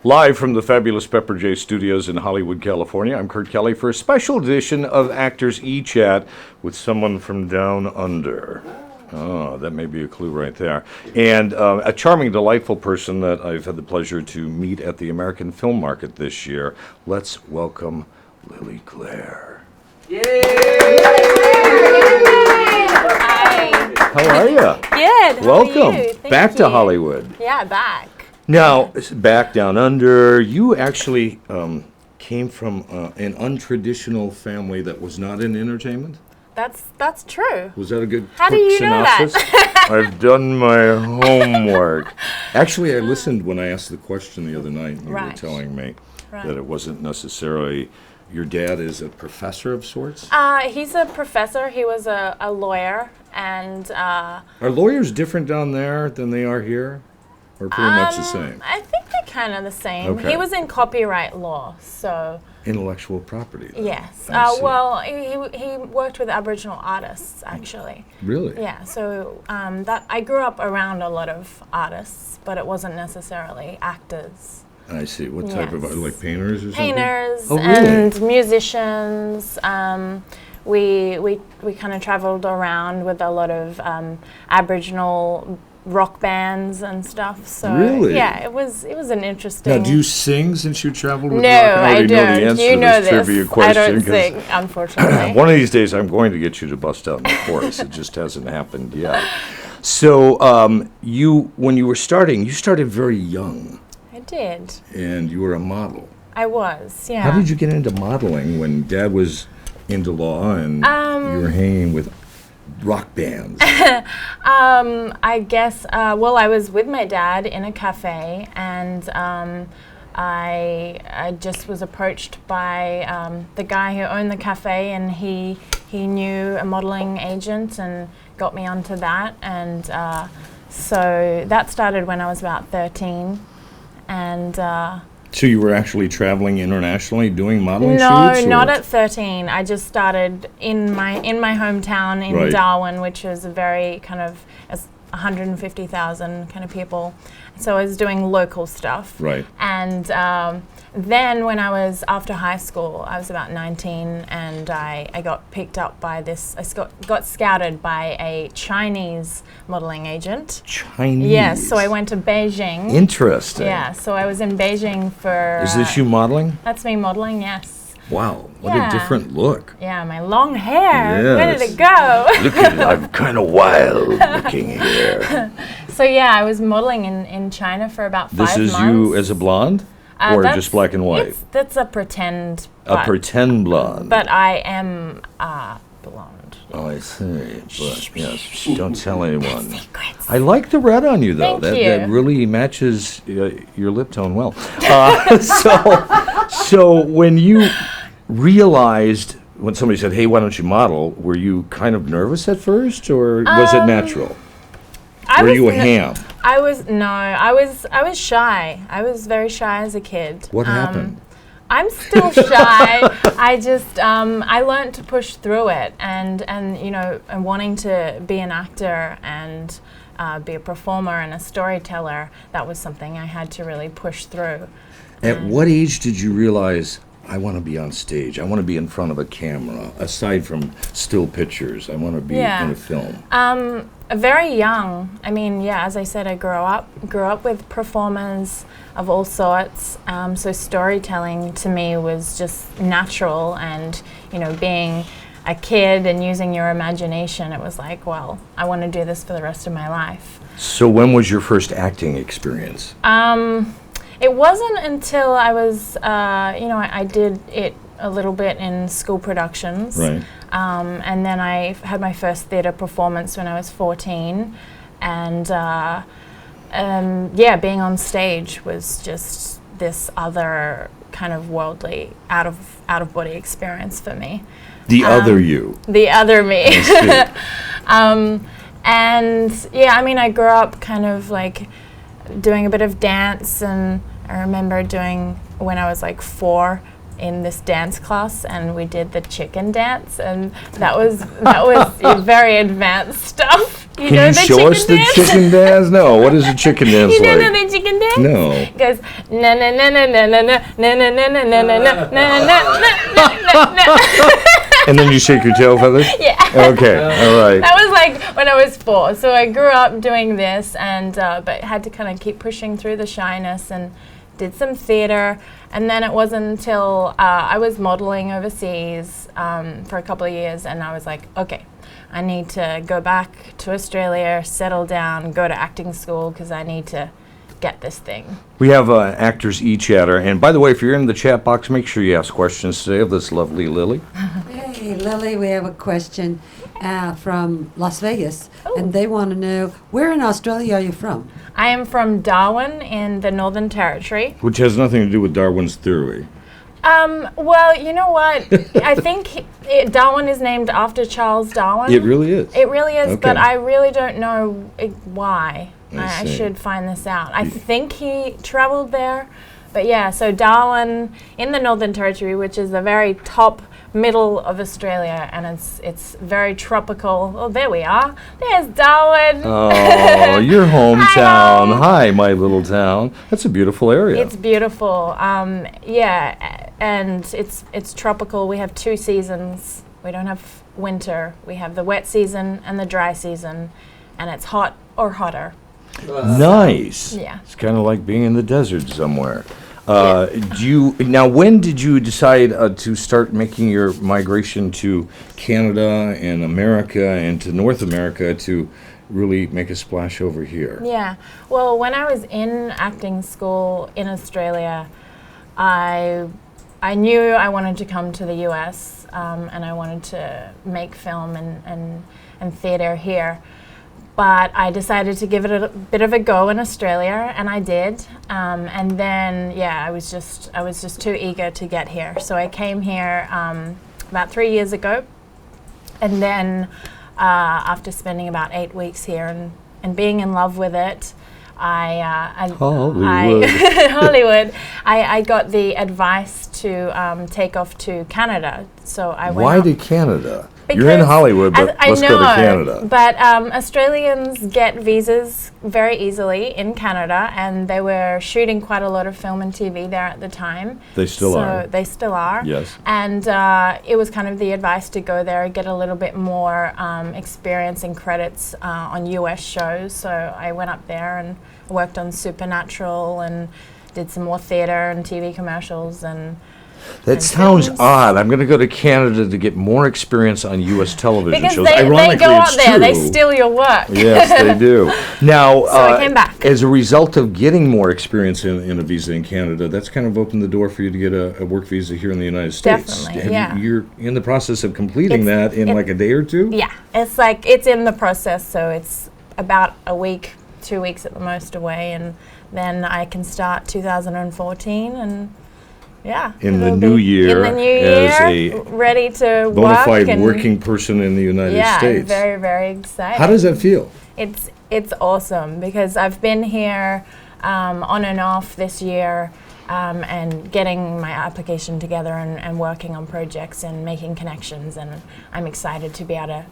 Live from the fabulous Pepper J Studios in Hollywood, California, I'm Kurt Kelly for a special edition of Actors E-Chat with someone from down under. Oh, that may be a clue right there. And a charming, delightful person that I've had the pleasure to meet at the American Film Market this year. Let's welcome Lily Claire. Yay! Hi. How are you? Good. Welcome. How are you? Thank Back to you. Hollywood. Yeah, back. Now, back down under, you actually came from an untraditional family that was not in entertainment? That's true. Was that a good How do quick you know synopsis? that? I've done my homework. Actually, I listened when I asked the question the other night, and you were Right. telling me Right. that it wasn't necessarily, your dad is a professor of sorts? He's a professor. He was a lawyer, and Are lawyers different down there than they are here? Or pretty much the same? I think they're kind of the same. Okay. He was in copyright law, so Intellectual property. Then. yes. I see. Well, he worked with Aboriginal artists actually. Really? Yeah. So that I grew up around a lot of artists, but it wasn't necessarily actors. I see. What type of, Yes. like painters or something? Painters Oh, really? and musicians. We kind of traveled around with a lot of Aboriginal rock bands and stuff. So Really? yeah, it was an interesting. Now, do you sing since you traveled with No, rock? I already know the don't. answer You to know this this. trivia I question. don't 'Cause sing, unfortunately. one of these days, I'm going to get you to bust out in the chorus. It just hasn't happened yet. So, when you were starting, you started very young, I did. and you were a model. I was. Yeah. How did you get into modeling when Dad was into law and you were hanging with rock bands? I guess, well, I was with my dad in a cafe, and I just was approached by the guy who owned the cafe, and he knew a modeling agent and got me onto that. And so that started when I was about 13. And So you were actually traveling internationally doing modeling no, shoots? not or- at 13. I just started in my hometown in Right. Darwin, which is a very kind of 150,000 kind of people. So I was doing local stuff. Right. And then when I was after high school, I was about 19, and I got picked up by this. Got scouted by a Chinese modeling agent. Chinese? Yes. So I went to Beijing. Interesting. Yeah. So I was in Beijing for. Is this you modeling? That's me modeling, yes. Wow, what Yeah. a different look. Yeah, my long hair. Where did Yes. it go? Look at I'm kind of wild looking here. So yeah, I was modeling in China for about 5 months. This is you as a blonde? Or That's- just black and white? That's a pretend. A but- pretend blonde. But I am blonde. Oh, I see. But yes, don't tell anyone. Secrets. I like the red on you, though. Thank That you. really matches your lip tone well. So when you realized, when somebody said, "Hey, why don't you model?" Were you kind of nervous at first, or was it natural? Were you a ham? I was shy. I was very shy as a kid. What happened? I'm still shy. I just I learned to push through it, and and wanting to be an actor and be a performer and a storyteller. That was something I had to really push through. At what age did you realize, I want to be on stage, I want to be in front of a camera, aside from still pictures, I want to be Yeah. in a film? Very young. I mean, yeah, as I said, I grew up with performers of all sorts. So storytelling to me was just natural, and being a kid and using your imagination, it was like, well, I want to do this for the rest of my life. So when was your first acting experience? It wasn't until I was, I did it a little bit in school productions. Right. And then I had my first theatre performance when I was 14. And being on stage was just this other kind of worldly, out of body experience for me. The other you. The other me. I see. And yeah, I mean, I grew up kind of like doing a bit of dance, and I remember doing, when I was like 4, in this dance class, and we did the chicken dance, and that was very advanced stuff. You know Can the you show us the dance? chicken dance? No. What is a chicken dance You like? don't know the chicken dance? No. It goes na na na na na na na na na na na na na na na. And then you shake your tail feathers? Yeah. Okay, all right. That was like when I was 4. So I grew up doing this, and but had to kind of keep pushing through the shyness and did some theater. And then it wasn't until I was modeling overseas for a couple of years, and I was like, okay, I need to go back to Australia, settle down, go to acting school, because I need to get this thing. We have Actors E-Chatter. And by the way, if you're in the chat box, make sure you ask questions today of this lovely Lily. Hey, Lily, we have a question from Las Vegas, and they want to know, where in Australia are you from? I am from Darwin in the Northern Territory. Which has nothing to do with Darwin's theory. Well, you know what? I think Darwin is named after Charles Darwin. It really is. It really is, Okay. but I really don't know why. I see. should find this out. I think he traveled there. But yeah, so Darwin in the Northern Territory, which is the very top middle of Australia, and it's very tropical. Oh, there we are. There's Darwin. Oh, your hometown. Hello. Hi, my little town. That's a beautiful area. It's beautiful. Yeah, and it's tropical. We have 2 seasons. We don't have winter. We have the wet season and the dry season, and it's hot or hotter. Nice. Yeah. It's kind of like being in the desert somewhere. When did you decide to start making your migration to Canada and America and to North America to really make a splash over here? Yeah. Well, when I was in acting school in Australia, I knew I wanted to come to the US, and I wanted to make film and theater here. But I decided to give it a bit of a go in Australia, and I did. And then, yeah, I was just too eager to get here. So I came here about 3 years ago, and then after spending about 8 weeks here and being in love with it, Hollywood. Hollywood. I got the advice to take off to Canada. So I went. Why up- to Canada? You're in because Hollywood, but I let's know, go to Canada. But Australians get visas very easily in Canada, and they were shooting quite a lot of film and TV there at the time. They still so are. They still are. Yes. And it was kind of the advice to go there, get a little bit more experience and credits on US shows. So I went up there and worked on Supernatural and did some more theater and TV commercials and. That and sounds films. odd. I'm going to go to Canada to get more experience on U.S. television Because shows. they Ironically, go up it's there, they true. steal your work. Yes, they do. Now, So I came back. as a result of getting more experience in a visa in Canada, that's kind of opened the door for you to get a work visa here in the United States. Definitely, yeah. You're in the process of completing It's- that in it- like a day or two? Yeah, it's in the process, so it's about a week, 2 weeks at the most away, and then I can start 2014, and yeah. In the it'll new be year, in the new as year, a ready to Bona work fide and working person in the United yeah, States. very, very excited. How does that feel? It's awesome because I've been here on and off this year. And getting my application together and working on projects and making connections, and I'm excited to be able to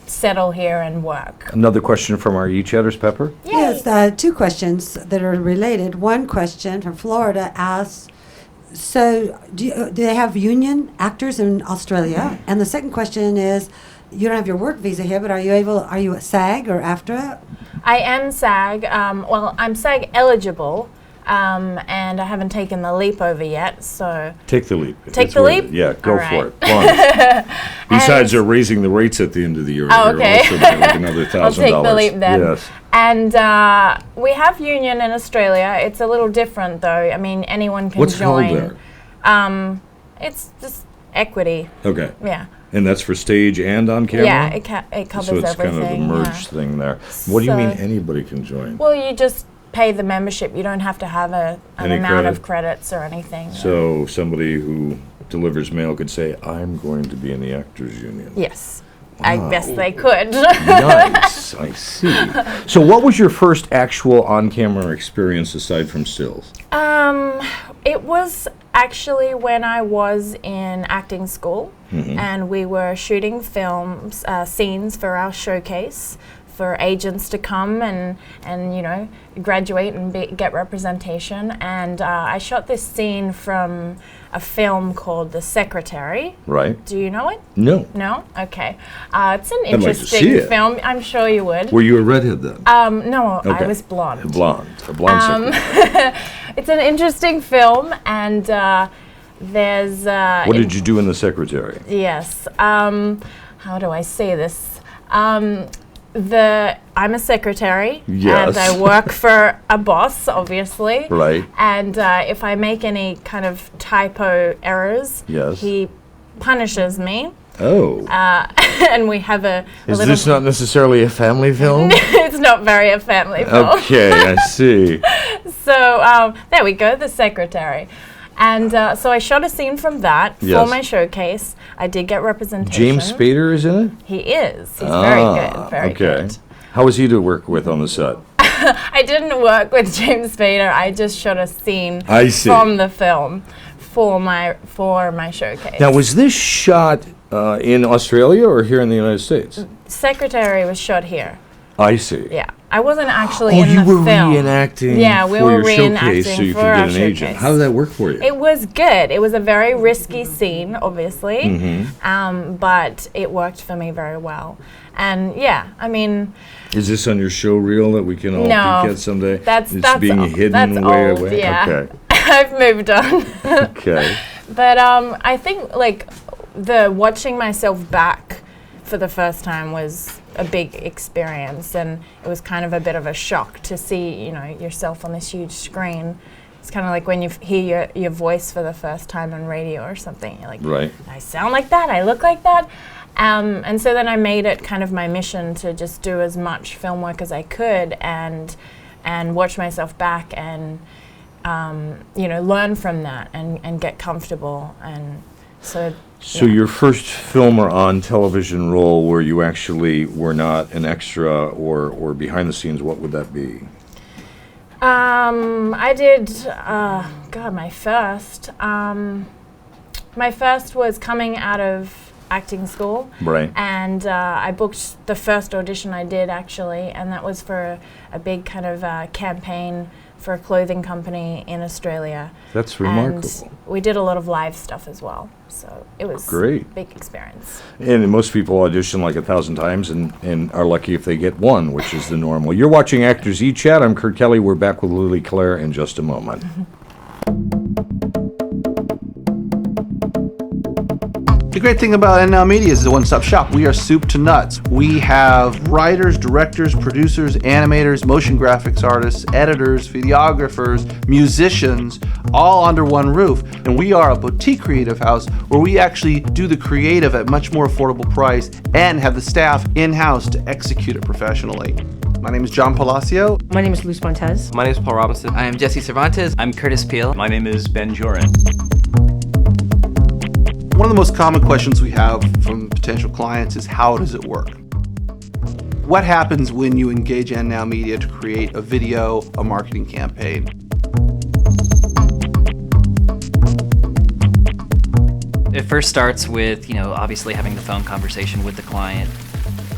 settle here and work. Another question from our e-chatters, Pepper. Yes, 2 questions that are related. One question from Florida asks, so do they have union actors in Australia? And the second question is, you don't have your work visa here, but are you at SAG or AFTRA? I am SAG. Well, I'm SAG eligible, and I haven't taken the leap over yet. So Take the leap. Take It's the worth leap? it. Yeah, go All for right. it. Come on. Besides, they're raising the rates at the end of the year. Oh, You're okay. also getting like another $1,000. I'll take the leap then. Yes. And we have union in Australia. It's a little different, though. I mean, anyone can What's held join. there? It's just equity. Okay. Yeah. And that's for stage and on camera? Yeah, it covers So it's everything. kind of a yeah. merged thing there. What do you mean So- anybody can join? Well, you just pay the membership. You don't have to have an Any amount credit? of credits or anything. So somebody who delivers mail could say, I'm going to be in the Actors Union. Yes, I Wow. guess they could. Nice, I see. So what was your first actual on-camera experience aside from stills? It was actually when I was in acting school, and we were shooting films, scenes for our showcase for agents to come and graduate and get representation. And I shot this scene from a film called The Secretary. Right. Do you know it? No. No? Okay. It's an I'd like to interesting see it. film. I'm sure you would. Were you a redhead then? No, Okay. I was blonde. Blonde. A blonde secretary. It's an interesting film, and there's... What did you do in The Secretary? Yes. How do I say this? I'm a secretary, Yes. and I work for a boss, obviously. Right. And if I make any kind of typo errors, Yes. he punishes me. Oh. And we have a Is little... this not necessarily a family film? It's not very a family film. Okay, I see. So there we go, The Secretary. And so I shot a scene from that for Yes. my showcase. I did get representation. James Spader is in it? He is. He's very good. Very okay. good. How was he to work with on the set? I didn't work with James Spader. I just shot a scene I see. from the film for my showcase. Now, was this shot in Australia or here in the United States? Secretary was shot here. I see. Yeah. I wasn't actually Oh, in you the were film. reenacting Yeah, we for were your showcase reenacting so you for could our get an agent. showcase. How did that work for you? It was good. It was a very risky scene, obviously, Mm-hmm. but it worked for me very well. And yeah, I mean, Is this on your show reel that we can all No, peek at someday? that's it's being hidden that's way old, away. yeah. Okay. I've moved on. Okay. But I think like the watching myself back for the first time was a big experience, and it was kind of a bit of a shock to see, yourself on this huge screen. It's kind of like when you hear your voice for the first time on radio or something. You're like, Right. I sound like that, I look like that. And so then I made it kind of my mission to just do as much film work as I could and watch myself back and learn from that and get comfortable. And so Your first film or on television role where you actually were not an extra or behind the scenes, what would that be? I did, my first was coming out of acting school. Right. And I booked the first audition I did, actually, and that was for a big kind of campaign for a clothing company in Australia. That's remarkable. And we did a lot of live stuff as well, so it was Great. a big experience. And most people audition like 1,000 times and are lucky if they get one, which is the normal. You're watching Actors E-Chat. I'm Kurt Kelly. We're back with Lily Claire in just a moment. The great thing about NNow Media is it's a one-stop shop. We are soup to nuts. We have writers, directors, producers, animators, motion graphics artists, editors, videographers, musicians, all under one roof. And we are a boutique creative house where we actually do the creative at much more affordable price and have the staff in-house to execute it professionally. My name is John Palacio. My name is Luz Montez. My name is Paul Robinson. I am Jesse Cervantes. I'm Curtis Peel. My name is Ben Joran. One of the most common questions we have from potential clients is how does it work? What happens when you engage NNow Media to create a video, a marketing campaign? It first starts with, obviously having the phone conversation with the client.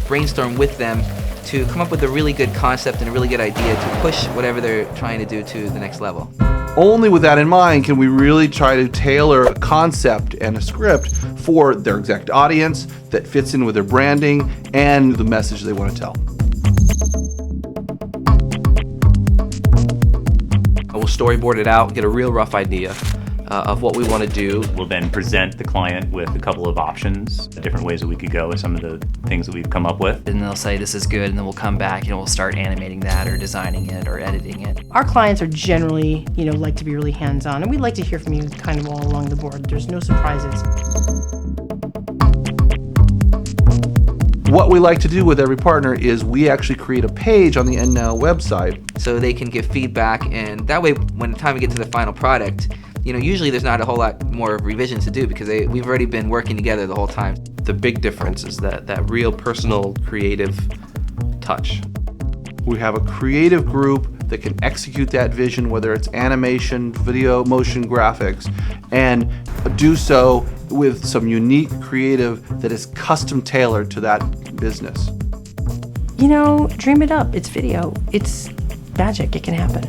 Brainstorm with them to come up with a really good concept and a really good idea to push whatever they're trying to do to the next level. Only with that in mind can we really try to tailor a concept and a script for their exact audience that fits in with their branding and the message they want to tell. We'll storyboard it out, get a real rough idea of what we want to do. We'll then present the client with a couple of options, different ways that we could go with some of the things that we've come up with. And they'll say this is good, and then we'll come back, we'll start animating that or designing it or editing it. Our clients are generally, like to be really hands-on, and we'd like to hear from you kind of all along the board. There's no surprises. What we like to do with every partner is we actually create a page on the NNow website. So they can give feedback, and that way when the time we get to the final product, usually there's not a whole lot more revisions to do because we've already been working together the whole time. The big difference is that real personal creative touch. We have a creative group that can execute that vision, whether it's animation, video, motion graphics, and do so with some unique creative that is custom tailored to that business. You know, dream it up. It's video. It's magic. It can happen.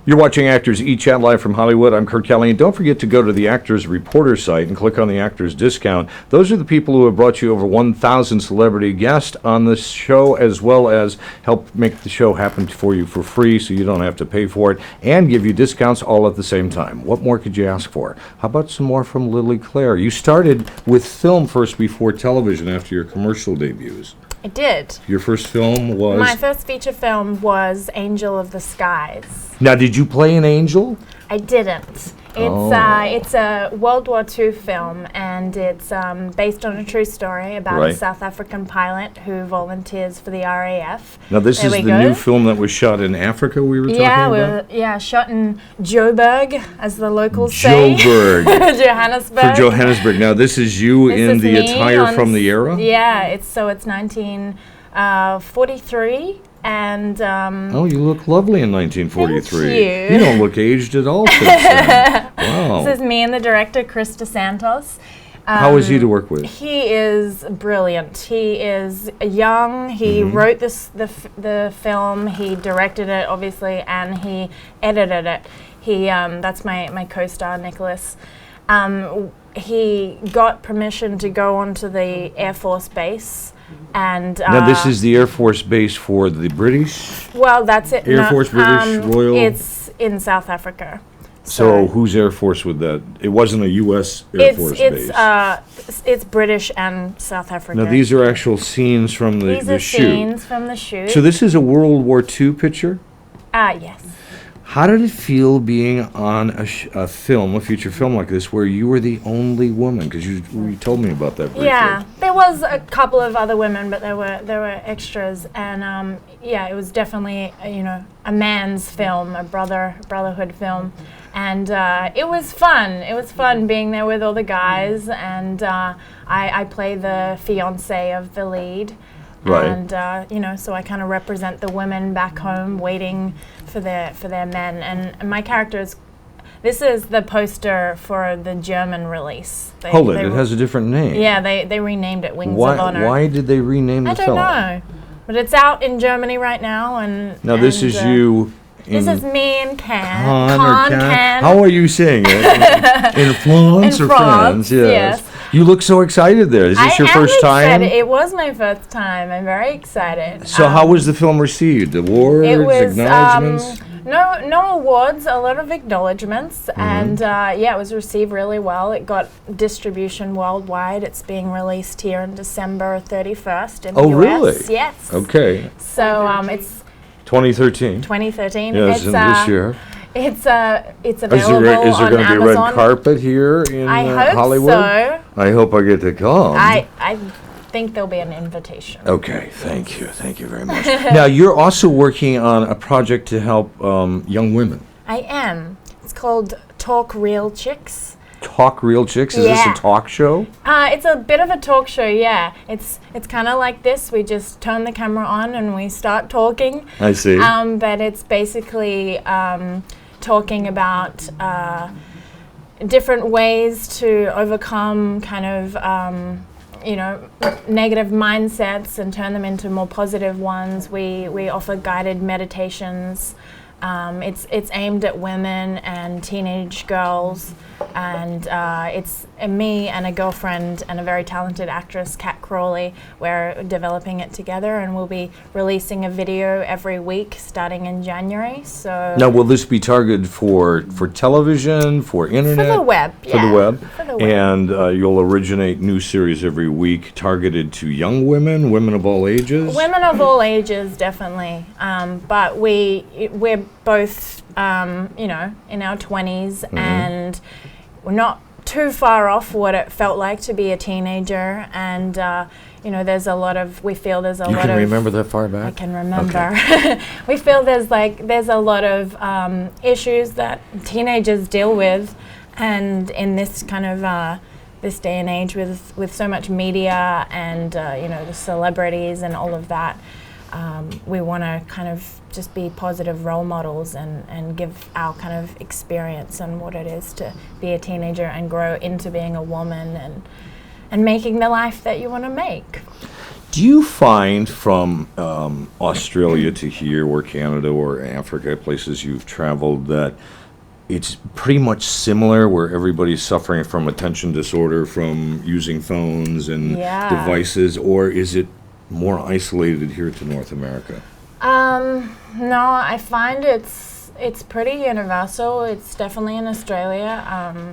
You're watching Actors eChat live from Hollywood. I'm Kurt Kelly, and don't forget to go to the Actors Reporter site and click on the Actors Discount. Those are the people who have brought you over 1,000 celebrity guests on this show, as well as help make the show happen for you for free so you don't have to pay for it, and give you discounts all at the same time. What more could you ask for? How about some more from Lily Claire? You started with film first before television after your commercial debuts. I did. Your first film was? My first feature film was Angel of the Skies. Now, did you play an angel? I didn't. It's a World War II film, and it's based on a true story about a South African pilot who volunteers for the RAF. Now, this is the new film that was shot in Africa we were talking about? Shot in Joburg, as the locals say. Joburg. Johannesburg. For Johannesburg. Now, this is you in the attire from the era? Yeah, it's 1943. And oh, you look lovely in 1943. Thank you. You don't look aged at all since then. Wow. This is me and the director, Chris DeSantos. How is he to work with? He is brilliant. He is young. He wrote the film. He directed it, obviously, and he edited it. He that's my co-star, Nicholas. He got permission to go onto the Air Force base. And now this is the Air Force base for the British? Well, that's it. Air Force, British, Royal? It's in South Africa. So whose Air Force would that? It wasn't a U.S. Air Force base. It's British and South Africa. Now these are actual scenes from the shoot. These are scenes from the shoot. So this is a World War II picture? Yes. How did it feel being on a feature film like this, where you were the only woman? Because you told me about that briefly. Yeah, there was a couple of other women, but there were extras, and it was definitely a man's film, a brotherhood film, and it was fun. It was fun being there with all the guys, and I play the fiance of the lead. Right. And so I kind of represent the women back home waiting for their men. And my character is. This is the poster for the German release. Hold it! It has a different name. Yeah, they renamed it Wings of Honor. Why did they rename the film? I don't know, but it's out in Germany right now. Now this is you. This is me and Can. Can. How are you saying it? In France or France? Yes. You look so excited there. Is this your first time? It was my first time. I'm very excited. So how was the film received? Awards, acknowledgements? No awards, a lot of acknowledgements, and it was received really well. It got distribution worldwide. It's being released here on December 31st in the US. Oh, really? Yes. Okay. So it's 2013. 2013. Yes, it's this year. It's available Is there going to be a red carpet here in Hollywood? I hope so. I hope I get to come. I think there'll be an invitation. Okay, thank you very much. Now you're also working on a project to help young women. I am. It's called Talk Real Chicks. Talk Real Chicks? Is this a talk show? It's a bit of a talk show, yeah. It's kind of like this. We just turn the camera on and we start talking. I see. But it's basically talking about different ways to overcome kind of negative mindsets and turn them into more positive ones. We offer guided meditations. It's aimed at women and teenage girls, and it's me and a girlfriend and a very talented actress, Kat Crawley. We're developing it together, and we'll be releasing a video every week starting in January. So now, will this be targeted for television, for internet? For the web, For the web. And you'll originate new series every week targeted to young women, women of all ages? Women of all ages, definitely. But we're both, in our 20s, and we're not too far off what it felt like to be a teenager, and you know, there's a lot of, we feel there's a You lot can of, remember that far back? I can remember. We feel there's a lot of issues that teenagers deal with, and in this kind of this day and age with so much media and you know, the celebrities and all of that, we want to kind of just be positive role models and give our kind of experience on what it is to be a teenager and grow into being a woman and making the life that you want to make. Do you find from Australia to here, or Canada, or Africa, places you've traveled, that it's pretty much similar, where everybody's suffering from attention disorder from using phones and Yeah. devices, or is it more isolated here to North America? No, I find it's pretty universal. It's definitely in Australia.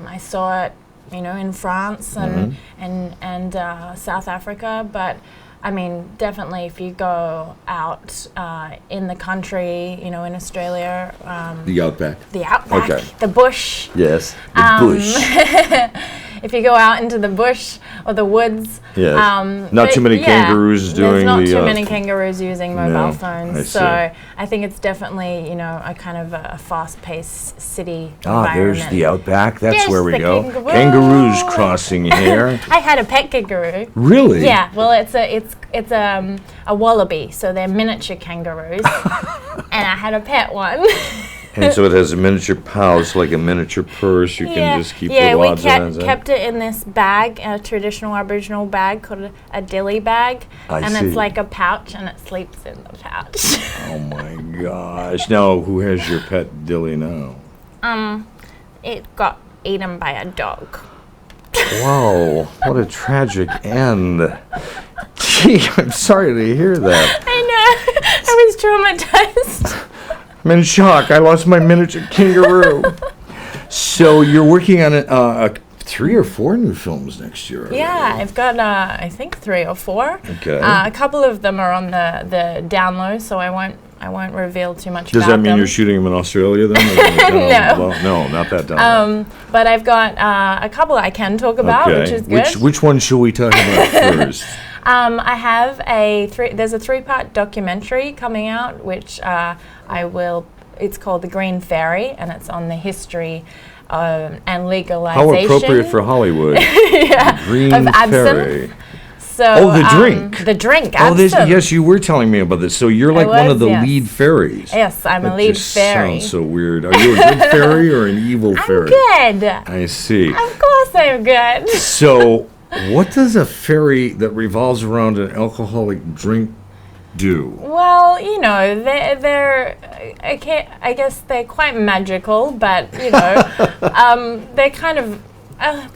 I saw it, you know, in France and South Africa, but I mean, definitely if you go out in the country, you know, in Australia, The outback. the outback, Okay. the bush. Yes, the bush. If you go out into the bush or the woods, Yes. Not but too many kangaroos doing There's not the, too many kangaroos using mobile no, phones, I so see. I think it's definitely, you know, a kind of a fast-paced city Ah, there's environment. the outback. That's There's where we the go. kangaroo. Kangaroos crossing here. I had a pet kangaroo. Really? Yeah, well, it's a wallaby, so they're miniature kangaroos, and I had a pet one. And so it has a miniature pouch, like a miniature purse. You can just keep yeah, little we odds and ends in. kept it in this bag, a traditional Aboriginal bag called a dilly bag, and see. it's like a pouch, and it sleeps in the pouch. Oh my gosh. Now, who has your pet Dilly now? It got eaten by a dog. Whoa, what a tragic end. Gee, I'm sorry to hear that. I know. I was traumatized. I'm in shock. I lost my miniature kangaroo. So you're working on 3 or 4 new films next year. Yeah, I've got I think 3 or 4. Okay. A couple of them are on the down low, so I won't reveal too much Does about that mean them. you're shooting them in Australia then? Or No. Well, no, not that down. But I've got a couple I can talk about, which is good. Which one should we talk about first? I have there's a 3-part documentary coming out, which it's called The Green Fairy, and it's on the history and legalization. How appropriate for Hollywood. Yeah, Green of absinthe. Fairy. So, Oh, the drink. The drink, Oh, absinthe. yes, you were telling me about this. So you're like one was, of the yes. lead fairies. Yes, I'm a That lead just fairy. Sounds so weird. Are you a good fairy or an evil I'm fairy? good. I see. Of course I'm good. So, what does a fairy that revolves around an alcoholic drink do? Well, you know, they're I guess they're quite magical, but you know, they're kind of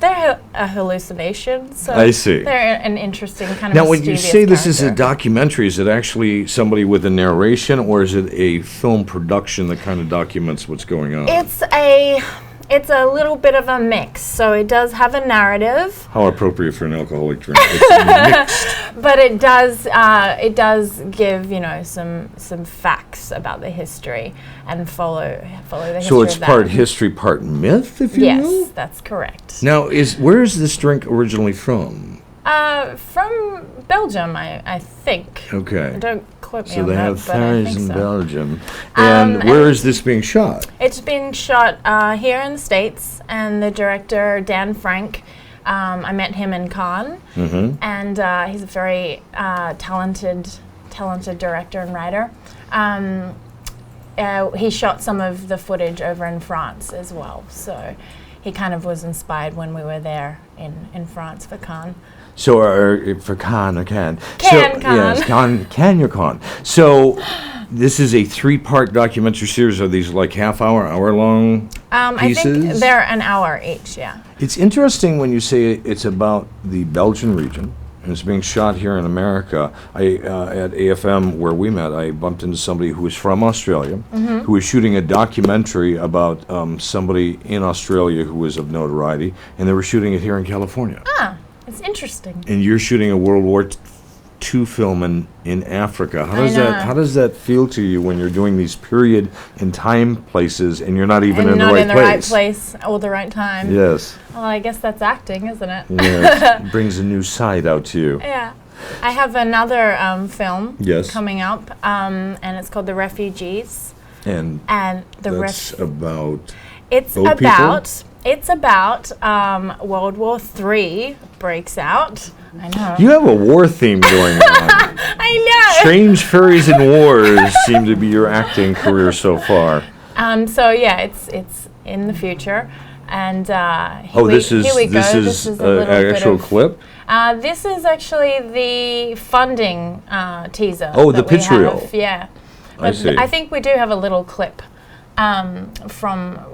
they're a hallucination. So I see. They're an interesting kind of. Now, when you mischievous say this is a character. documentary, is it actually somebody with a narration, or is it a film production that kind of documents what's going on? It's a little bit of a mix. So it does have a narrative, How appropriate for an alcoholic drink. It's mixed. but it does give, you know, some facts about the history and follow the history. So it's of that. part history, part myth, if you will? Yes, that's correct. Now, where is this drink originally from? From Belgium, I think. Okay. Don't quote me So on they that, have but I fairies think in so. Belgium. And where is this being shot? It's been shot here in the States, and the director, Dan Frank, I met him in Cannes, and he's a very talented director and writer. He shot some of the footage over in France as well, so he kind of was inspired when we were there in France for Cannes. So, for Cannes, or Cannes. Cannes. Yes, Cannes, or Cannes. So, this is a 3-part documentary series. Are these like hour-long I think pieces? they're an hour each, yeah. It's interesting when you say it's about the Belgian region, and it's being shot here in America. At AFM, where we met, I bumped into somebody who was from Australia, who was shooting a documentary about somebody in Australia who was of notoriety, and they were shooting it here in California. Ah, it's interesting. And you're shooting a World War to film in Africa. I know. How does that feel to you when you're doing these period in time places and you're not even And in the not right in the place? right place or the right time. Yes. Well, I guess that's acting, isn't it? Yes. It brings a new side out to you. Yeah. I have another film Yes. coming up, and it's called The Refugees. And the that's about It's boat about World War III breaks out. I know. You have a war theme going on. I know. Strange fairies and wars seem to be your acting career so far. So yeah, it's in the future, and This is here we go. this is a little an bit actual of- clip. This is actually the funding teaser. Oh, the that we pitch reel. have, yeah. I But see. I think we do have a little clip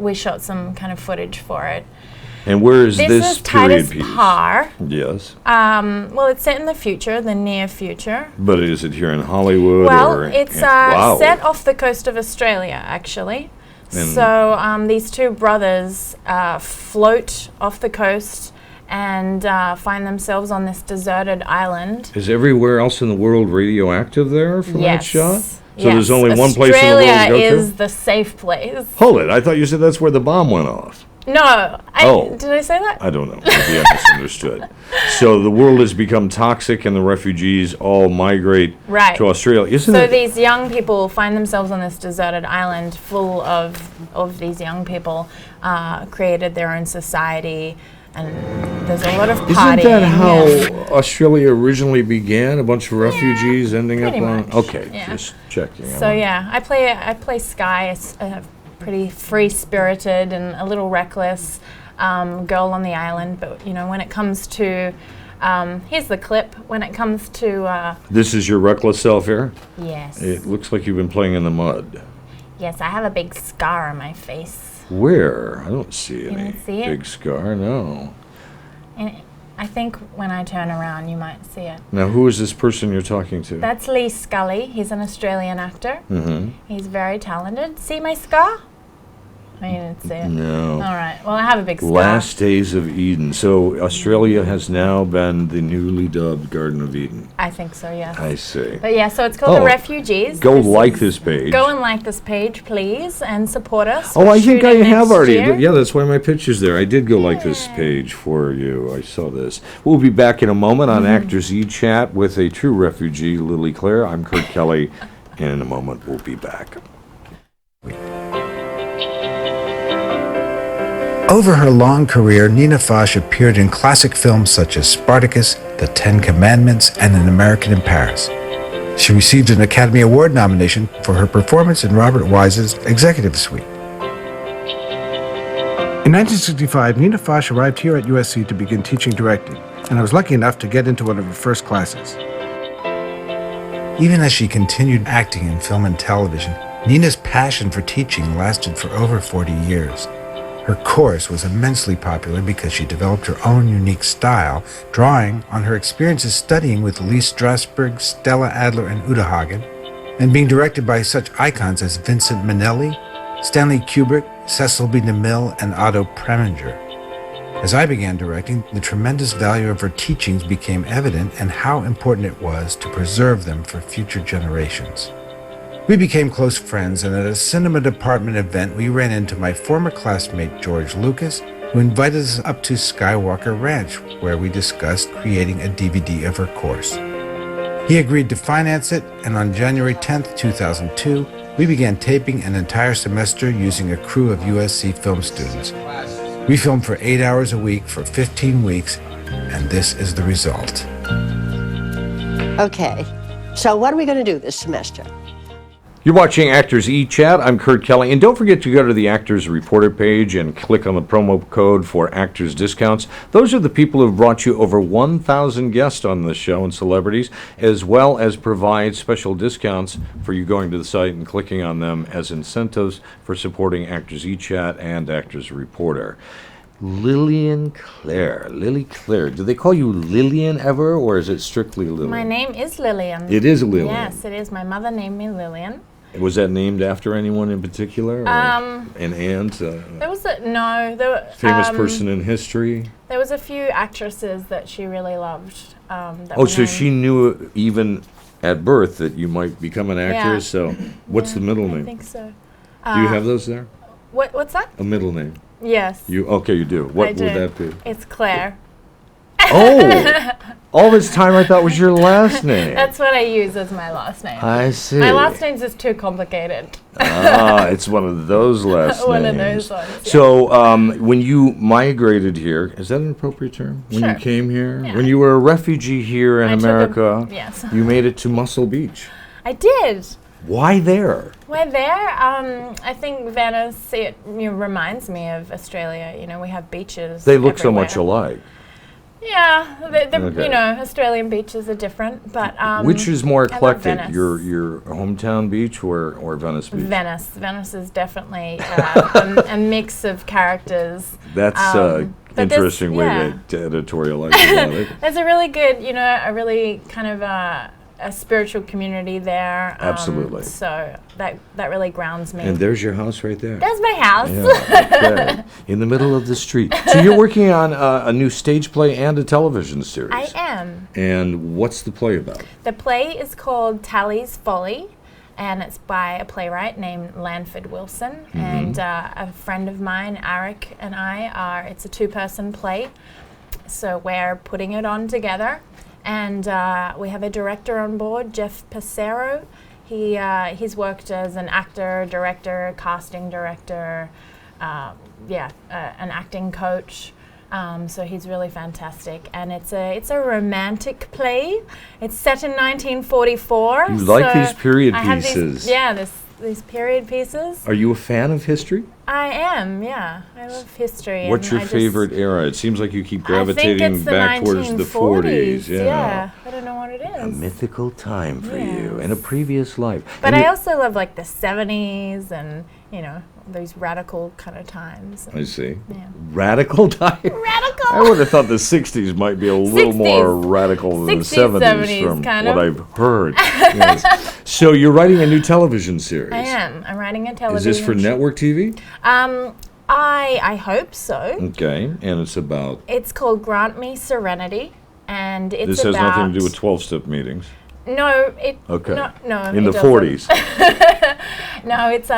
we shot some kind of footage for it. And where is This this is period Titus piece? Parr. Yes. Well, it's set in the future, the near future. But is it here in Hollywood Well, or it's wow. set off the coast of Australia, actually. And- So these two brothers float off the coast and find themselves on this deserted island. Is everywhere else in the world radioactive there from that Yes. shot? So Yes. there's only one place in the world to Australia go is to? the safe place. Hold it. I thought you said that's where the bomb went off. No, Oh. did I say that? I don't know. Maybe I misunderstood. So the world has become toxic and the refugees all migrate Right. to Australia. Isn't So it? these young people find themselves on this deserted island full of these young people, created their own society, and there's a lot of partying. Isn't that how yeah. Australia originally began? A bunch of refugees ending up pretty on. much, Okay, yeah. just checking. So yeah, I play Sky, pretty free-spirited and a little reckless girl on the island. But you know, when it comes to here's the clip. When it comes to This is your reckless self here. yes, It looks like you've been playing in the mud. yes, I have a big scar on my face. Where? I don't see Can any you see it? big scar. No. And I think when I turn around, you might see it. Now, who is this person you're talking to? That's Lee Scully. He's an Australian actor. Mm-hmm. He's very talented. See my scar? I didn't see it. No. All right. Well, I have a big scar. Last Days of Eden. So Australia has now been the newly dubbed Garden of Eden. I think so, yes. I see. But yeah, so it's called The Oh, Refugees. Go This like is- this page. Go and like this page, please, and support us. Oh, We're I think I shooting have next already. year. Yeah, that's why my picture's there. I did go like this page for you. I saw this. We'll be back in a moment on Actors E-Chat with a true refugee, Lily Claire. I'm Kurt Kelly, and in a moment we'll be back. Over her long career, Nina Foch appeared in classic films such as Spartacus, The Ten Commandments, and An American in Paris. She received an Academy Award nomination for her performance in Robert Wise's Executive Suite. In 1965, Nina Foch arrived here at USC to begin teaching directing, and I was lucky enough to get into one of her first classes. Even as she continued acting in film and television, Nina's passion for teaching lasted for over 40 years. Her course was immensely popular because she developed her own unique style, drawing on her experiences studying with Lee Strasberg, Stella Adler, and Uta Hagen, and being directed by such icons as Vincent Minnelli, Stanley Kubrick, Cecil B. DeMille, and Otto Preminger. As I began directing, the tremendous value of her teachings became evident and how important it was to preserve them for future generations. We became close friends, and at a cinema department event, we ran into my former classmate George Lucas, who invited us up to Skywalker Ranch, where we discussed creating a DVD of her course. He agreed to finance it, and on January 10th, 2002, we began taping an entire semester using a crew of USC film students. We filmed for 8 hours a week for 15 weeks, and this is the result. Okay, so what are we going to do this semester? You're watching Actors E-Chat. I'm Kurt Kelly. And don't forget to go to the Actors Reporter page and click on the promo code for Actors Discounts. Those are the people who've brought you over 1,000 guests on this show and celebrities, as well as provide special discounts for you going to the site and clicking on them as incentives for supporting Actors E-Chat and Actors Reporter. Lily Claire. Do they call you Lillian ever, or is it strictly Lily? My name is Lillian. It is Lillian. Yes, it is. My mother named me Lillian. Was that named after anyone in particular? Or an aunt? There was Famous person in history? There was a few actresses that she really loved. That Oh, were so named. she knew even at birth that you might become an actress. So, what's the middle I name? think so. Do you have those there? What's that? A middle name? Yes. You do. What I would do. that be? It's Claire. Oh, all this time I thought was your last name. That's what I use as my last name. I see. My last name's just too complicated. It's one of those last One names. of those ones. Yeah. So, when you migrated here, is that an appropriate term? When you Sure. came here, Yeah. when you were a refugee here in I took America, yes. you made it to Muscle Beach. I did. Why there? We're there. I think Venice reminds me of Australia. We have beaches. They look so much everywhere. alike. Yeah, Okay. Australian beaches are different, but Which is more I love eclectic, Venice. your hometown beach or Venice Beach? Venice is definitely a mix of characters. That's but there's- interesting way yeah. to editorialize about it. There's a really good, a really kind of a spiritual community there. Absolutely. So that really grounds me. And there's your house right there. There's my house. Yeah, okay. In the middle of the street. So you're working on a new stage play and a television series. I am. And what's the play about? The play is called Tally's Folly, and it's by a playwright named Lanford Wilson. And a friend of mine, Eric, and it's a two-person play. So we're putting it on together. And we have a director on board, Jeff Passero. He's worked as an actor, director, casting director, an acting coach. So he's really fantastic, and it's a romantic play. It's set in 1944. You like these period I have pieces. these period pieces. Are you a fan of history? I am, yeah. I love history. What's and your I just- favorite era? It seems like you keep I gravitating think it's the back towards the 40s. Yeah, I don't know what it A is. mythical time for you Yes. in a previous life. But And I you- also love like the 70s and, those radical kind of times. I see. Yeah. Radical time? Radical! I would have thought the 60s might be a little 60s. more radical than the 60s, 70s 70s from kind what of. I've heard. Yes. So you're writing a new television series. I am. I'm writing a Is television this for network TV? I hope so. Okay, and it's about. It's called Grant Me Serenity, and it's This has about... nothing to do with 12-step meetings. No, it... Okay. No, In it the doesn't. 40s. No, it's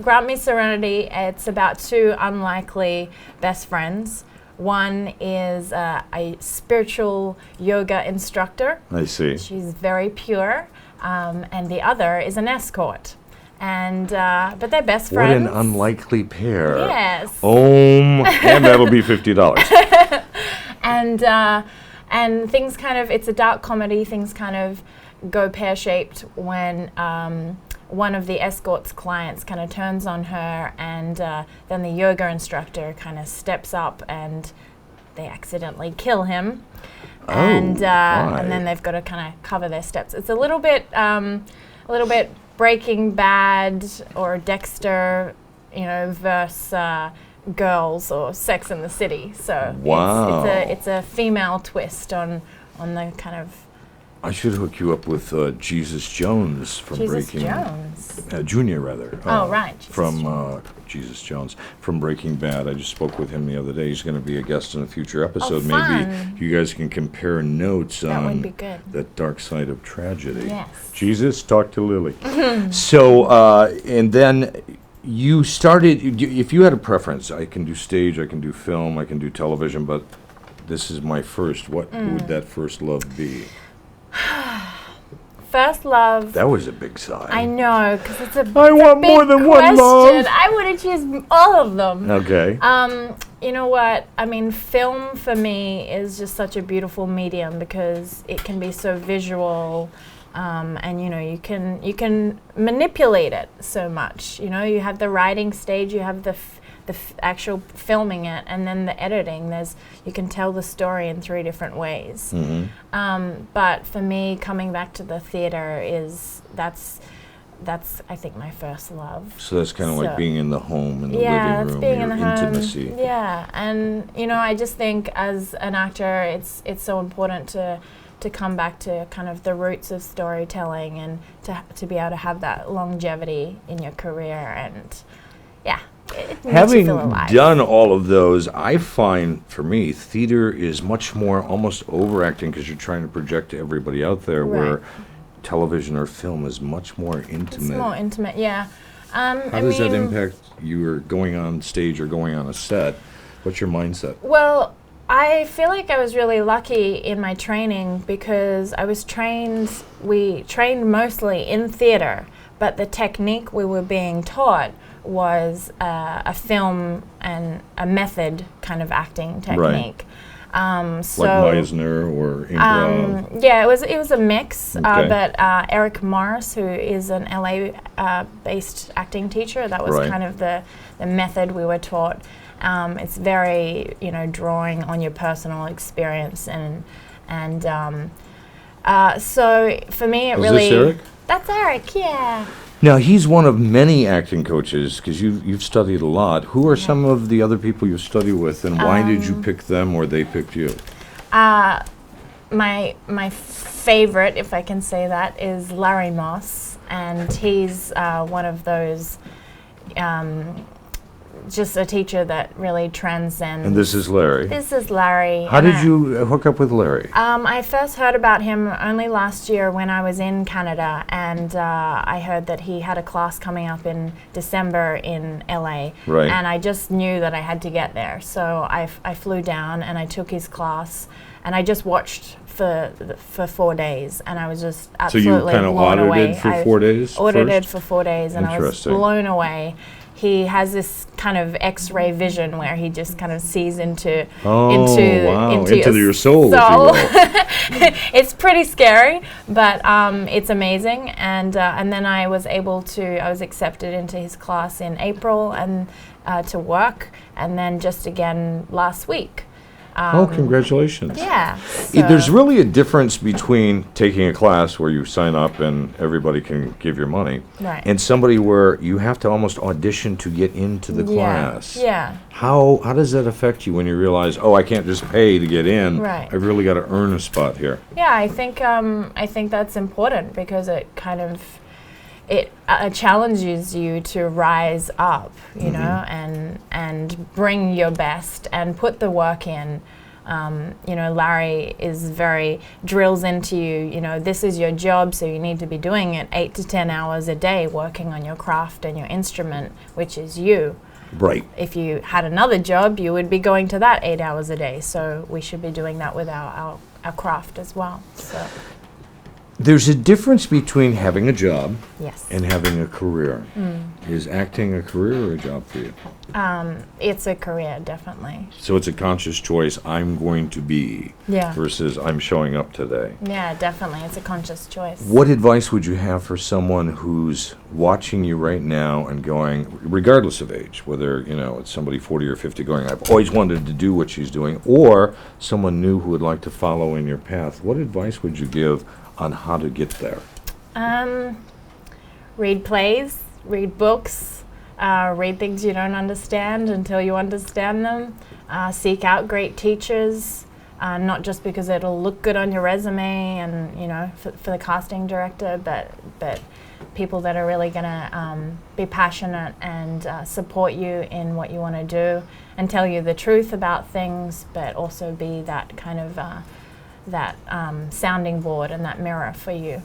Grant Me Serenity. It's about two unlikely best friends. One is a spiritual yoga instructor. I see. She's very pure, and the other is an escort. And but they're best What friends. an unlikely pair. Yes. And that'll be $50. And things kind of, it's a dark comedy. Things kind of go pear-shaped when one of the escort's clients kind of turns on her, and then the yoga instructor kind of steps up and they accidentally kill him. And why? then they've got to kind of cover their steps. It's a little bit Breaking Bad or Dexter, versus Girls or Sex and the City. So Wow. it's a female twist on the kind of I should hook you up with Jesus Jones from Jesus Breaking Jones. Junior, rather. Right, Jesus from Jesus Jones from Breaking Bad. I just spoke with him the other day. He's going to be a guest in a future episode. Maybe fun. you guys can compare notes That would on be good. that dark side of tragedy. Yes. Jesus, talk to Lily. So, and then you started. If you had a preference, I can do stage, I can do film, I can do television, but this is my first. What would that first love be? First love. That was a big sigh. I know, because it's a I want big more than one love. question. I would have chosen all of them. Okay. You know what? I mean, film for me is just such a beautiful medium because it can be so visual, and you can manipulate it so much. You have the writing stage, you have the actual filming it, and then the editing. You can tell the story in 3 different ways. But for me, coming back to the theater that's I think my first love. So that's kind of like So- being in the home, in the Yeah, living it's room, being your in the home. intimacy. Yeah, and I just think as an actor, it's so important to come back to kind of the roots of storytelling and to be able to have that longevity in your career, and yeah, it makes you Having feel alive. done all of those, I find, for me, theater is much more almost overacting because you're trying to project to everybody out there, where Right. television or film is much more intimate. It's more intimate, yeah. How does that impact you are going on stage or going on a set? What's your mindset? Well, I feel like I was really lucky in my training because we trained mostly in theater, but the technique we were being taught was a film and a method kind of acting technique. So Like Meisner or improv? yeah, it was a mix, Okay. but Eric Morris, who is an LA based acting teacher, that was Right. kind of the method we were taught. It's very, drawing on your personal experience, and so for me, it Is really. this Eric? That's Eric, yeah. Now, he's one of many acting coaches, because you've studied a lot. Who are some of the other people you study with, and why did you pick them or they picked you? My favorite, if I can say that, is Larry Moss, and he's one of those, just a teacher that really transcends. And this is Larry. This is Larry. How did you hook up with Larry? I first heard about him only last year when I was in Canada, and I heard that he had a class coming up in December in LA. Right. And I just knew that I had to get there. So I flew down and I took his class, and I just watched for 4 days, and I was just absolutely kind of blown away. audited for 4 days Audited first? for 4 days, and I was Interesting. blown away. He has this kind of X-ray vision where he just kind of sees into Wow, into your your soul, if you will. It's pretty scary, but it's amazing. And then I was accepted into his class in April and to work, and then just again last week. Congratulations. Yeah. There's really a difference between taking a class where you sign up and everybody can give your money, Right. and somebody where you have to almost audition to get into the class. Yeah. How does that affect you when you realize, oh, I can't just pay to get in. Right. I've really got to earn a spot here. Yeah, I think that's important because it kind of challenges you to rise up, you know, and bring your best and put the work in. Larry drills into you, this is your job, so you need to be doing it 8 to 10 hours a day, working on your craft and your instrument, which is you. Right. If you had another job, you would be going to that 8 hours a day. So we should be doing that with our craft as well. So. There's a difference between having a job Yes. and having a career. Is acting a career or a job for you? It's a career, definitely. So it's a conscious choice, I'm going to be, Yeah. versus I'm showing up today. Yeah, definitely. It's a conscious choice. What advice would you have for someone who's watching you right now and going, regardless of age, whether, it's somebody 40 or 50 going, I've always wanted to do what she's doing, or someone new who would like to follow in your path, what advice would you give on how to get there? Read plays, read books, read things you don't understand until you understand them. Seek out great teachers, not just because it'll look good on your resume and, for the casting director, but people that are really going to be passionate and support you in what you want to do and tell you the truth about things, but also be that kind of sounding board and that mirror for you.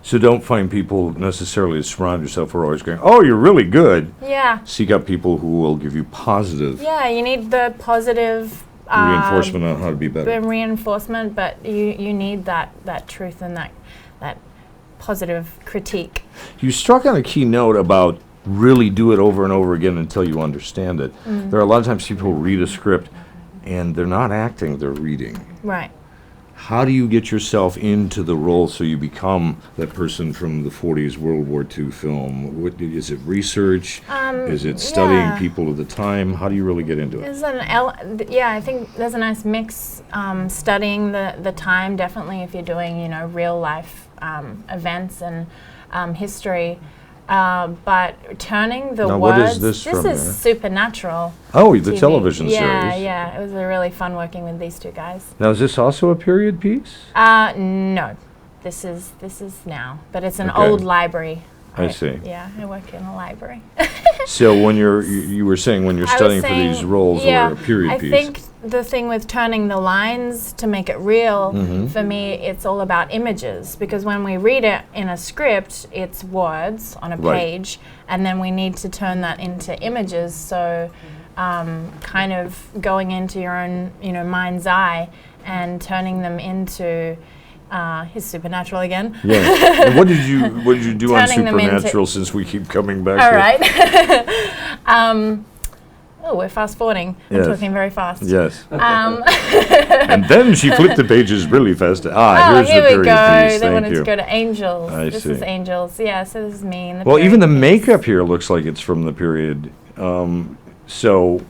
So don't find people necessarily to surround yourself who are always going, oh, you're really good. Yeah. Seek out people who will give you positive Yeah, you need the positive reinforcement on how to be better. reinforcement, but you need that truth and that positive critique. You struck on a key note about really do it over and over again until you understand it. There are a lot of times people read a script and they're not acting, they're reading. Right. How do you get yourself into the role so you become that person from the 40s World War II film? Is it research? Is it studying yeah. people of the time? How do you really get into it? I think there's a nice mix. Studying the time, definitely, if you're doing real life events and history, But turning the Now, words. what is this from is here? Supernatural. Oh, the TV. television Yeah, series. yeah. It was really fun working with these two guys. Now, is this also a period piece? No, this is now, but it's an Okay. old library. I see. Yeah, I work in a library. So when you were saying when you're I was studying for saying, these roles yeah, or a period I piece. think the thing with turning the lines to make it real, Mm-hmm. for me, it's all about images. Because when we read it in a script, it's words on a Right. page, and then we need to turn that into images. So, kind of going into your own, mind's eye and turning them into. His Supernatural again. Yeah. And what did you do on Turning them into- Supernatural since we keep coming back All to right. We're fast forwarding. Yes. I'm talking very fast. Yes. Um, And then she flipped the pages really fast. Here's here the period we go. piece. They Thank wanted you. to go to Angels. I This see. is Angels. Yeah, so this is me. In the Well, even the period piece. makeup here looks like it's from the period. So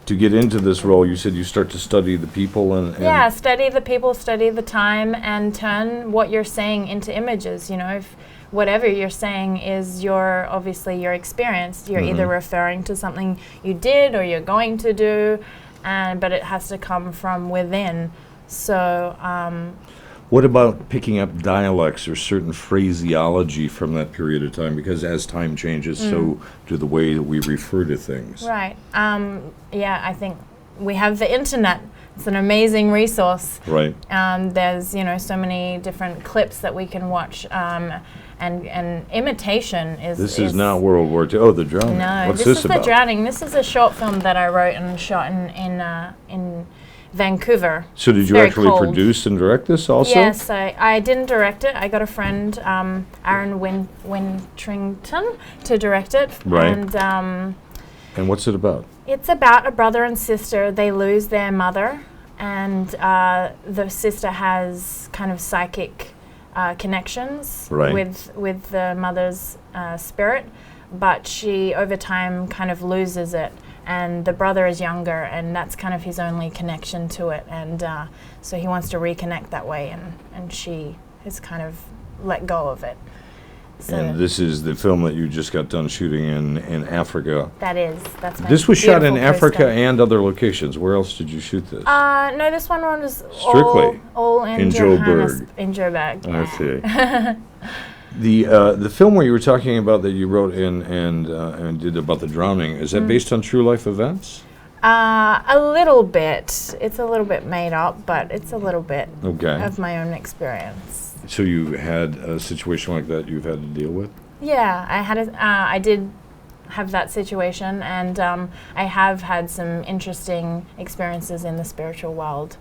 to get into this role, you said you start to study the people and Yeah, study the people, study the time, and turn what you're saying into images. If whatever you're saying is obviously your experience, you're either referring to something you did or you're going to do, but it has to come from within. So, What about picking up dialects or certain phraseology from that period of time? Because as time changes, so do the way that we refer to things. right. Yeah, I think we have the internet. It's an amazing resource. Right. There's, so many different clips that we can watch, and imitation is. This is not World War II. Oh, the drowning. No, What's this is about? The Drowning. This is a short film that I wrote and shot in Vancouver. So did It's you very actually cold. produce and direct this also? Yes, I didn't direct it. I got a friend, Aaron Wintrington, to direct it. Right. And what's it about? it's about a brother and sister. They lose their mother, and the sister has kind of psychic connections Right. with the mother's spirit, but she over time kind of loses it. And the brother is younger, and that's kind of his only connection to it. And so he wants to reconnect that way, and she has kind of let go of it. So And this is the film that you just got done shooting in Africa. that's my This was shot in beautiful Africa Krista. and other locations. Where else did you shoot this? No, this one was Strictly all in in Johannes- Joburg. In Joburg. I yeah. see. The film where you were talking about that you wrote and did about the drowning, is that based on true life events? A little bit. It's a little bit made up, but it's a little bit Okay. of my own experience. So you had a situation like that you've had to deal with? Yeah, I did have that situation, and I have had some interesting experiences in the spiritual world.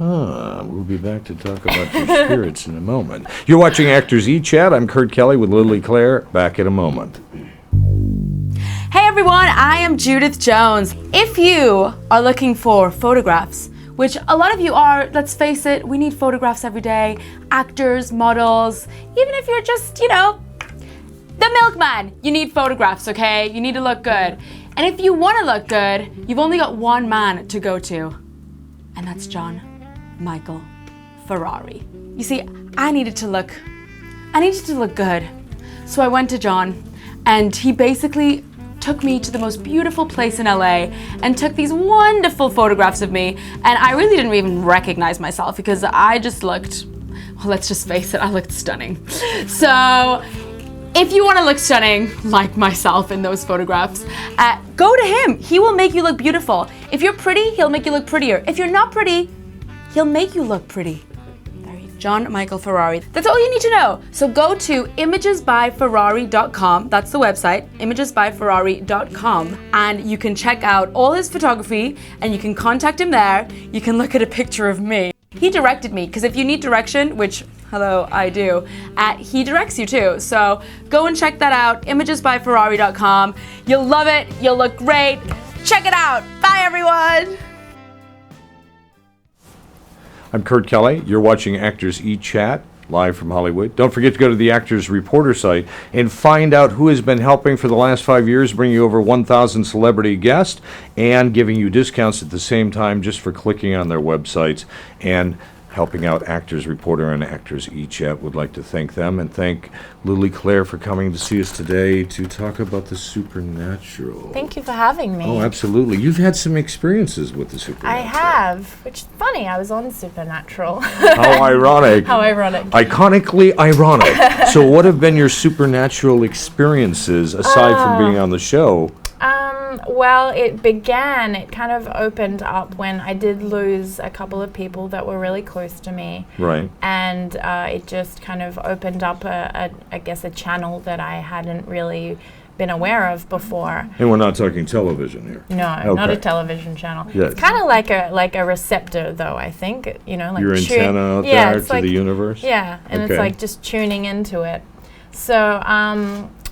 We'll be back to talk about your spirits in a moment. You're watching Actors E-Chat. I'm Kurt Kelly with Lily Claire. Back in a moment. Hey everyone, I am Judith Jones. If you are looking for photographs, which a lot of you are, let's face it, we need photographs every day, actors, models, even if you're just, the milkman, you need photographs, okay? You need to look good. And if you want to look good, you've only got one man to go to, and that's John Michael Ferrari. You see, I needed to look good. So I went to John, and he basically took me to the most beautiful place in LA and took these wonderful photographs of me, and I really didn't even recognize myself because I just looked, well, let's just face it, I looked stunning. So if you want to look stunning like myself in those photographs, go to him. He will make you look beautiful. If you're pretty, he'll make you look prettier. If you're not pretty, he'll make you look pretty. John Michael Ferrari. That's all you need to know. So go to imagesbyferrari.com. That's the website, imagesbyferrari.com. And you can check out all his photography and you can contact him there. You can look at a picture of me. He directed me, because if you need direction, which, hello, I do, he directs you too. So go and check that out, imagesbyferrari.com. You'll love it. You'll look great. Check it out. Bye, everyone. I'm Kurt Kelly. You're watching Actors E-Chat, live from Hollywood. Don't forget to go to the Actors Reporter site and find out who has been helping for the last 5 years, bringing you over 1,000 celebrity guests and giving you discounts at the same time just for clicking on their websites. And helping out Actors Reporter and Actors E-Chat. Would like to thank them and thank Lily Claire for coming to see us today to talk about the supernatural. Thank you for having me. Oh, absolutely. You've had some experiences with the supernatural. I have, which is funny. I was on Supernatural. How ironic. How ironic. Iconically ironic. So what have been your supernatural experiences aside from being on the show? Well, it kind of opened up when I did lose a couple of people that were really close to me. Right. And it just kind of opened up I guess a channel that I hadn't really been aware of before. And we're not talking television here. No, not a television channel. Yes. It's kind of like a receptor, though, I think. Like your antenna out there to like, the universe? Yeah, and it's like just tuning into it. So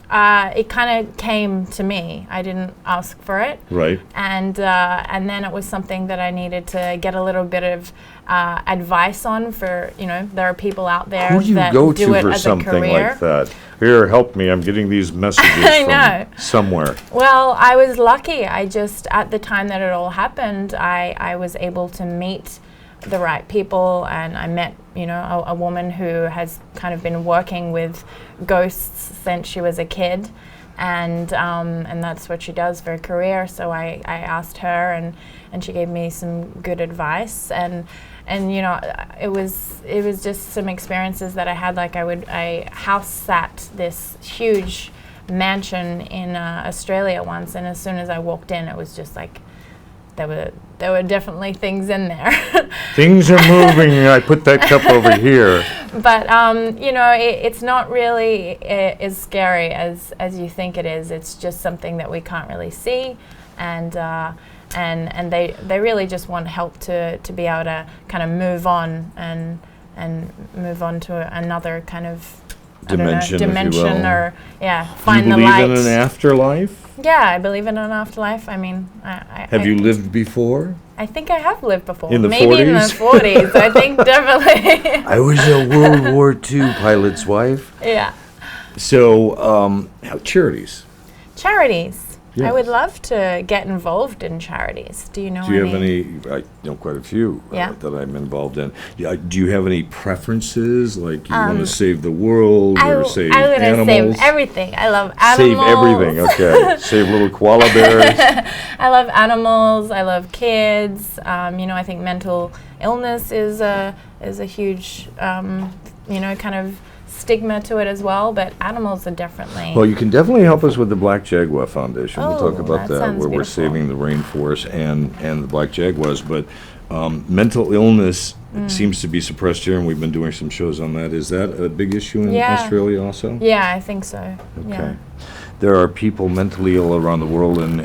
it kind of came to me. I didn't ask for it. Right. And then it was something that I needed to get a little bit of advice on for, there are people out there Who do you that go do to it for as a something career. like that? Here, help me. I'm getting these messages I from know. somewhere. Well, I was lucky. At the time that it all happened, I was able to meet the right people, and I met, a woman who has kind of been working with ghosts since she was a kid, and that's what she does for a career. So I asked her, and she gave me some good advice, and it was just some experiences that I had. Like I house sat this huge mansion in Australia once, and as soon as I walked in, it was just like there were definitely things in there. Things are moving. I put that cup over here. But it's not really as scary as you think it is. It's just something that we can't really see, and they really just want help to be able to kind of move on and move on to another kind of dimension, if you will. Or Do find you the light. believe in an afterlife? Yeah, I believe in an afterlife. I mean, Have you lived before? I think I have lived before. In the Maybe 40s? in the 40s. I think definitely. I was a World War II pilot's wife. Yeah. So, charities. Charities. Yes. I would love to get involved in charities. Do you know Do you have any? I know quite a few that I'm involved in. Do you have any preferences? Like you want to save the world or save I would animals? save everything. I love animals. Save everything. Okay. Save little koala bears. I love animals. I love kids. I think mental illness is a huge kind of stigma to it as well, but animals are definitely. Well, you can definitely help us with the Black Jaguar Foundation. We'll talk about that that, where we're beautiful. saving the rainforest and the Black Jaguars. But mental illness seems to be suppressed here, and we've been doing some shows on that. Is that a big issue in Australia also? Yeah, I think so. Okay. Yeah. There are people mentally ill around the world and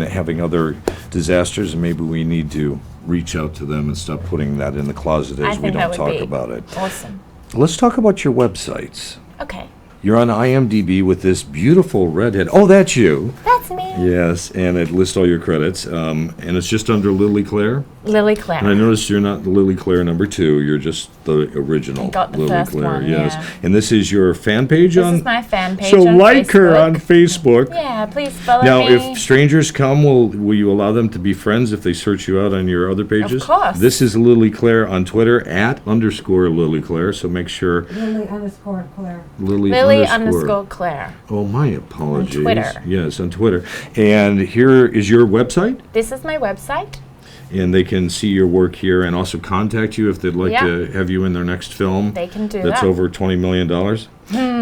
having other disasters, and maybe we need to reach out to them and stop putting that in the closet as we don't talk about it. Awesome. Let's talk about your websites. Okay. You're on IMDb with this beautiful redhead. Oh, that's you. That's me. Yes, and it lists all your credits. And it's just under Lily Claire. Lily Claire. And I noticed you're not the Lily Claire number 2. You're just the original I got the Lily first Claire. one, Yes. yeah. And this is your fan page on. This is my fan page So on like her Facebook. on Facebook. Yeah, please follow Now, me. if strangers come, will you allow them to be friends if they search you out on your other pages? Of course. This is Lily Claire on Twitter @_Lily Claire. So make sure Lily_Claire. Lily_Claire. Oh, my apologies. On Twitter. Yes, on Twitter. And here is your website, This is my website. and they can see your work here and also contact you if they'd like to have you in their next film. They can do that's that. over $20 million.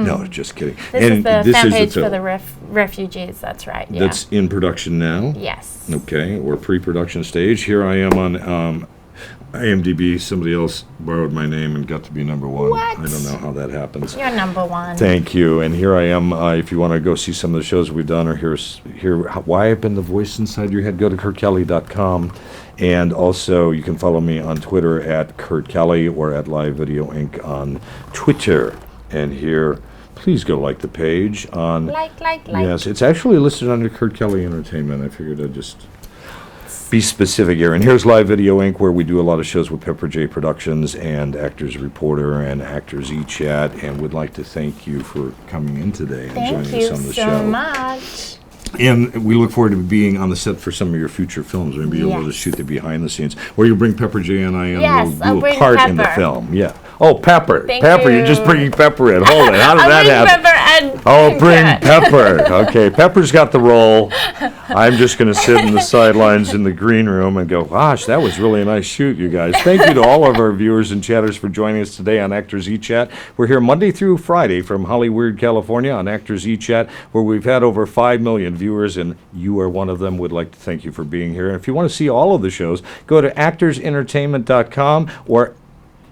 No, just kidding. This is the fan page film for the refugees. That's right. Yeah. that's in production now. Yes. Okay, or pre-production stage. Here I am on IMDb. Somebody else borrowed my name and got to be number 1. What? I don't know how that happens. You're number 1. Thank you. And here I am. If you want to go see some of the shows we've done or hear why I've been the voice inside your head, go to KurtKelly.com. And also, you can follow me on Twitter @KurtKelly or @Live Video Inc. on Twitter. And here, please go like the page on. Like. Yes, it's actually listed under Kurt Kelly Entertainment. I figured I'd just be specific here. And here's Live Video Inc., where we do a lot of shows with Pepper J Productions and Actors Reporter and Actors E-Chat. And would like to thank you for coming in today and Thank joining us you on the so show. much. And we look forward to being on the set for some of your future films. Maybe you'll be able to shoot the behind the scenes. Or you'll bring Pepper J and I in. Yes, I'll we'll bring part in the Pepper. film. Yeah. Oh, Pepper. Thank Pepper, you. you're just bringing Pepper in. Hold it. How did that happen? Pepper and Oh, bring Kat. Pepper. Okay, Pepper's got the role. I'm just going to sit in the sidelines in the green room and go, gosh, that was really a nice shoot, you guys. Thank you to all of our viewers and chatters for joining us today on Actors eChat. We're here Monday through Friday from Hollywood, California on Actors eChat, where we've had over 5 million viewers, and you are one of them. Would like to thank you for being here. And if you want to see all of the shows, go to actorsentertainment.com or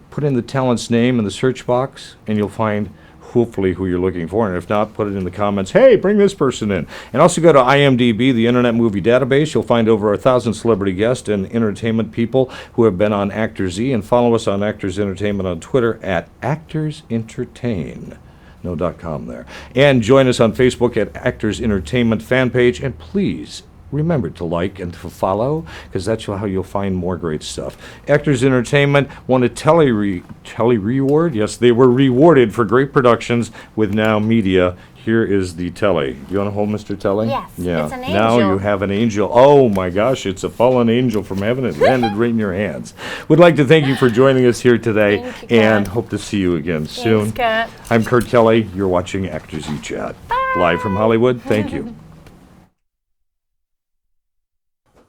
put in the talent's name in the search box, and you'll find hopefully who you're looking for. And if not, put it in the comments, hey, bring this person in. And also go to IMDb, the Internet Movie Database. You'll find over 1,000 celebrity guests and entertainment people who have been on Actors E. And follow us on Actors Entertainment on Twitter at Actors Entertain. No .com there. And join us on Facebook at Actors Entertainment fan page. And please remember to like and to follow, because that's how you'll find more great stuff. Actors Entertainment won a Telly reward. Yes, they were rewarded for great productions with Now Media. Here is the Telly. You want to hold Mr. Telly? Yes, Yeah. it's an Now angel. you have an angel. Oh my gosh, it's a fallen angel from heaven. It landed right in your hands. Would like to thank you for joining us here today, Thank you, and Kurt. hope to see you again soon. Kurt. I'm Kurt Kelly. You're watching Actors eChat. Live from Hollywood. Thank you.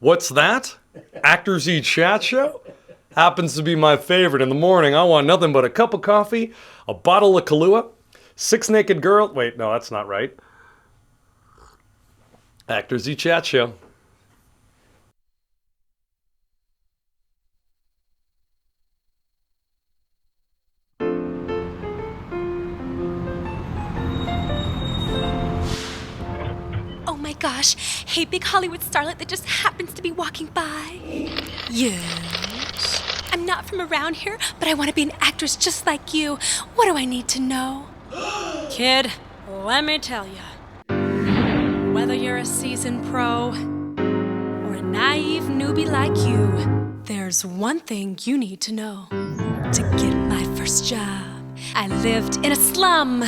What's that? Actors Eat Chat Show? Happens to be my favorite. In the morning, I want nothing but a cup of coffee, a bottle of Kahlua, 6 naked girls. Wait, no, that's not right. Actors Eat Chat Show. Oh my gosh, hey big Hollywood starlet that just happens to be walking by. Yes? I'm not from around here, but I want to be an actress just like you. What do I need to know? Kid, let me tell you. Whether you're a seasoned pro or a naive newbie like you, there's one thing you need to know. To get my first job, I lived in a slum,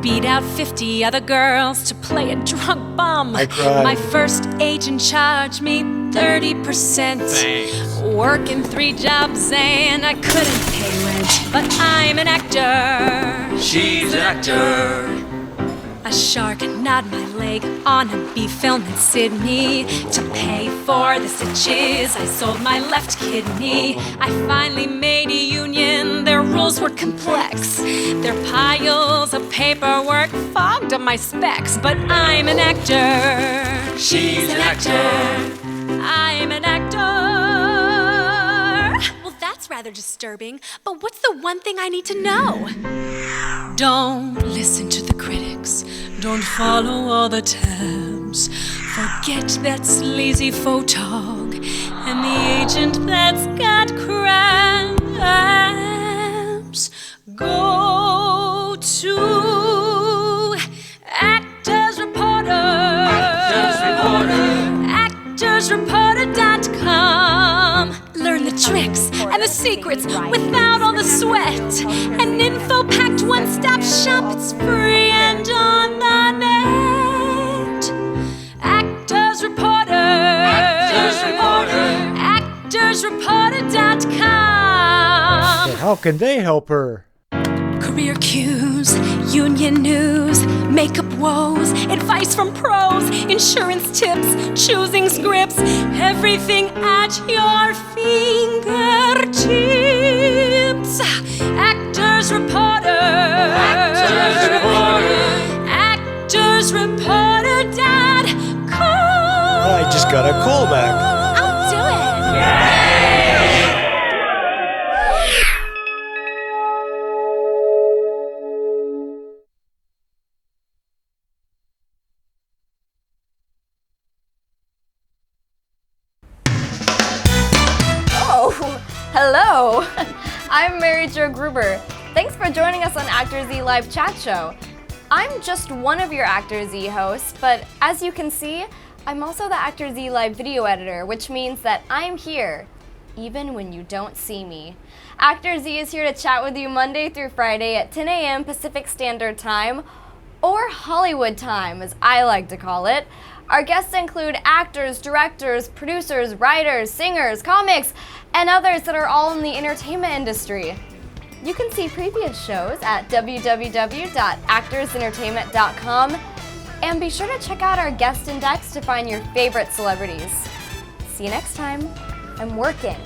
beat out 50 other girls to play a drunk bum. I cried. My first agent charged me 30%. Thanks. Working 3 jobs and I couldn't pay rent, but I'm an actor. She's an actor. A shark gnawed my leg on a B film in Sydney. To pay for the stitches, I sold my left kidney. I finally made a union, their rules were complex. Their piles of paperwork fogged up my specs. But I'm an actor. She's an actor. I'm an actor. Well, that's rather disturbing, but what's the one thing I need to know? Don't listen to the critics. Don't follow all the tabs. Forget that sleazy photog and the agent that's got crabs. Go to Actors Reporter. ActorsReporter.com. Learn the tricks and the secrets without all the sweat. An info-packed one-stop shop. It's free and on the net. Actors Reporter. ActorsReporter.com. How can they help her? Career cues, union news, makeup woes, advice from pros, insurance tips, choosing scripts, everything at your fingertips. Actors Reporter. ActorsReporter.com. I just got a callback. I'll do it. Oh, hello. I'm Mary Jo Gruber. Thanks for joining us on Actors E Live Chat Show. I'm just one of your Actors E hosts, but as you can see, I'm also the Actors E Live video editor, which means that I'm here, even when you don't see me. Actors E is here to chat with you Monday through Friday at 10 a.m. Pacific Standard Time, or Hollywood time, as I like to call it. Our guests include actors, directors, producers, writers, singers, comics, and others that are all in the entertainment industry. You can see previous shows at www.actorsentertainment.com, and be sure to check out our guest index to find your favorite celebrities. See you next time. I'm working.